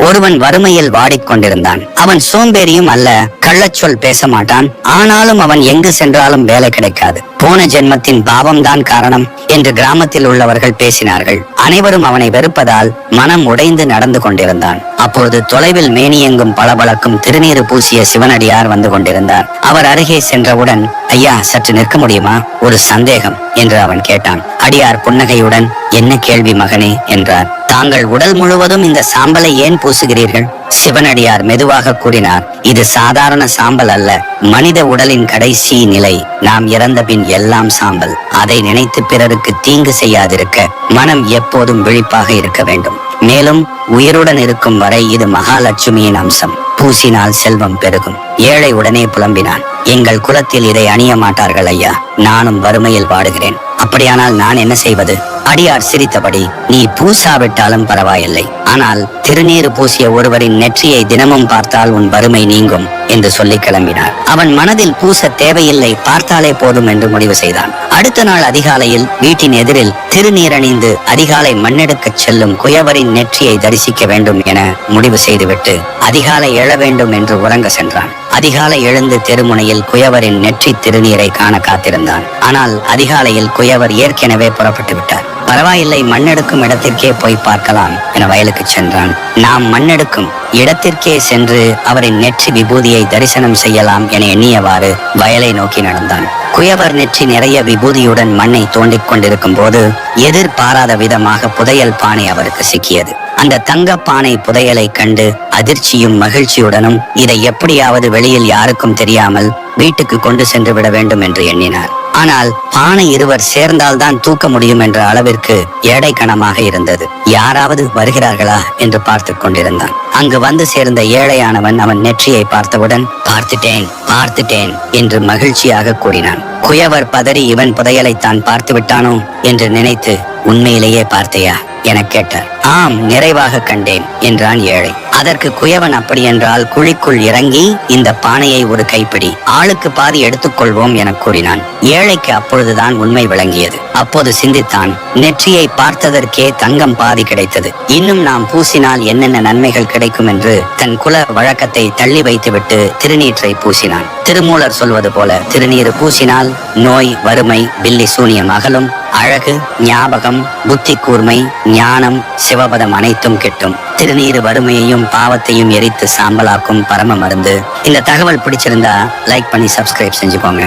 ஒருவன் வறுமையில் வாடிக்கொண்டிருந்தான். அவன் சோம்பேறியும் அல்ல, கள்ளச்சொல் பேச மாட்டான். ஆனாலும் அவன் எங்கு சென்றாலும் வேலை கிடைக்காது. போன ஜென்மத்தின் பாவம்தான் காரணம் என்று கிராமத்தில் உள்ளவர்கள் பேசினார்கள். அனைவரும் அவனை வெறுப்பதால் மனம் உடைந்து நடந்து கொண்டிருந்தான். அப்பொழுது தொலைவில் மேனியெங்கும் பளபளக்கும் திருநீறு பூசிய சிவனடியார் வந்து கொண்டிருந்தார். அவர் அருகே சென்றவுடன், ஐயா, சற்று நிற்க முடியுமா? ஒரு சந்தேகம் என்று அவன் கேட்டான். அடியார் புன்னகையுடன், என்ன கேள்வி மகனே என்றார். தாங்கள் உடல் முழுவதும் இந்த சாம்பலை ஏன் பூசுகிறீர்கள்? சிவனடியார் மெதுவாக கூறினார், இது சாதாரண சாம்பல் அல்ல, மனித உடலின் கடைசி நிலை. நாம் இறந்த பின் எல்லாம் சாம்பல். அதை நினைத்து பிறருக்கு தீங்கு செய்யாதிருக்க மனம் எப்போதும் விழிப்பாக இருக்க வேண்டும். மேலும் உயிருடன் இருக்கும் வரை இது மகாலட்சுமியின் அம்சம். பூசினால் செல்வம் பெருகும். ஏழை உடனே புலம்பினான், எங்கள் குலத்தில் இதை அணிய மாட்டார்கள் ஐயா. நானும் வறுமையில் வாடுகிறேன். அப்படியானால் நான் என்ன செய்வது? அடியார் சிரித்தபடி, நீ பூசாவிட்டாலும் பரவாயில்லை, ஆனால் திருநீறு பூசிய ஒருவரின் நெற்றியை தினமும் பார்த்தால் உன் வறுமை நீங்கும் என்று சொல்லி கிளம்பினார். அவன் மனதில் பூச தேவையில்லை, பார்த்தாலே போதும் என்று முடிவு செய்தான். அடுத்த நாள் அதிகாலையில் வீட்டின் எதிரில் திருநீரணிந்து அதிகாலை மண்ணெடுக்க செல்லும் குயவரின் நெற்றியை தரிசிக்க வேண்டும் என முடிவு செய்துவிட்டு அதிகாலை எழ வேண்டும் என்று உறங்க சென்றான். அதிகாலை எழுந்து தெருமுனையில் குயவரின் நெற்றி திருநீரை காண காத்திருந்தான். ஆனால் அதிகாலையில் குயவர் ஏற்கனவே புறப்பட்டு விட்டார். பரவாயில்லை, மண்ணெடுக்கும் இடத்திற்கே போய் பார்க்கலாம் என வயலுக்கு சென்றான். நாம் மண்ணெடுக்கும் இடத்திற்கே சென்று அவரின் நெற்றி விபூதியை தரிசனம் செய்யலாம் என எண்ணியவாறு வயலை நோக்கி நடந்தான். குயவர் நெற்றி நிறைய விபூதியுடன் மண்ணை தோண்டிக் கொண்டிருக்கும் போது எதிர்பாராத விதமாக புதையல் பானை அவருக்கு சிக்கியது. அந்த தங்க பானை புதையலை கண்டு அதிர்ச்சியும் மகிழ்ச்சியுடனும் இதை எப்படியாவது வெளியில் யாருக்கும் தெரியாமல் வீட்டுக்கு கொண்டு சென்று விட வேண்டும் என்று எண்ணினார். ஆனால் பானை இருவர் சேர்ந்தால்தான் தூக்க முடியும் என்ற அளவிற்கு எடை கனமாக இருந்தது. யாராவது வருகிறார்களா என்று பார்த்து கொண்டிருந்தான். அங்கு வந்து சேர்ந்த ஏழையானவன் அவன் நெற்றியை பார்த்தவுடன், பார்த்துட்டேன் என்று மகிழ்ச்சியாக கூறினான். குயவர் பதறி இவன் புதையலை தான் பார்த்து விட்டானோ என்று நினைத்து, உண்மையிலேயே பார்த்தையா என கேட்டார். ஆம், நிறைவாக கண்டேன் என்றான் ஏழை. அதற்கு குயவன், அப்படி என்றால் குழிக்குள் இறங்கி இந்த பானையை ஒரு கைப்பிடி, ஆளுக்கு பாதி எடுத்துக்கொள்வோம் என கூறினான். ஏழைக்கு அப்பொழுதுதான் உண்மை விளங்கியது. அப்போது சிந்தித்தான், நெற்றியை பார்த்ததற்கே தங்கம் பாதி கிடைத்தது. இன்னும் நாம் பூசினால் என்னென்ன நன்மைகள் கிடைக்கும் என்று தன் குல வழக்கத்தை தள்ளி வைத்துவிட்டு திருநீற்றை பூசினான். திருமூலர் சொல்வது போல, திருநீறு பூசினால் நோய், வறுமை, பில்லி சூனியம் அகலும். அழகு, ஞாபகம், புத்தி கூர்மை, ஞானம், சிவபதம் அனைத்தும் கிட்டும். திருநீறு வறுமையையும் பாவத்தையும் எரித்து சாம்பலாக்கும் பரம மருந்து. இந்த தகவல் பிடிச்சிருந்தா லைக் பண்ணி சப்ஸ்கிரைப் செஞ்சுக்கோங்க.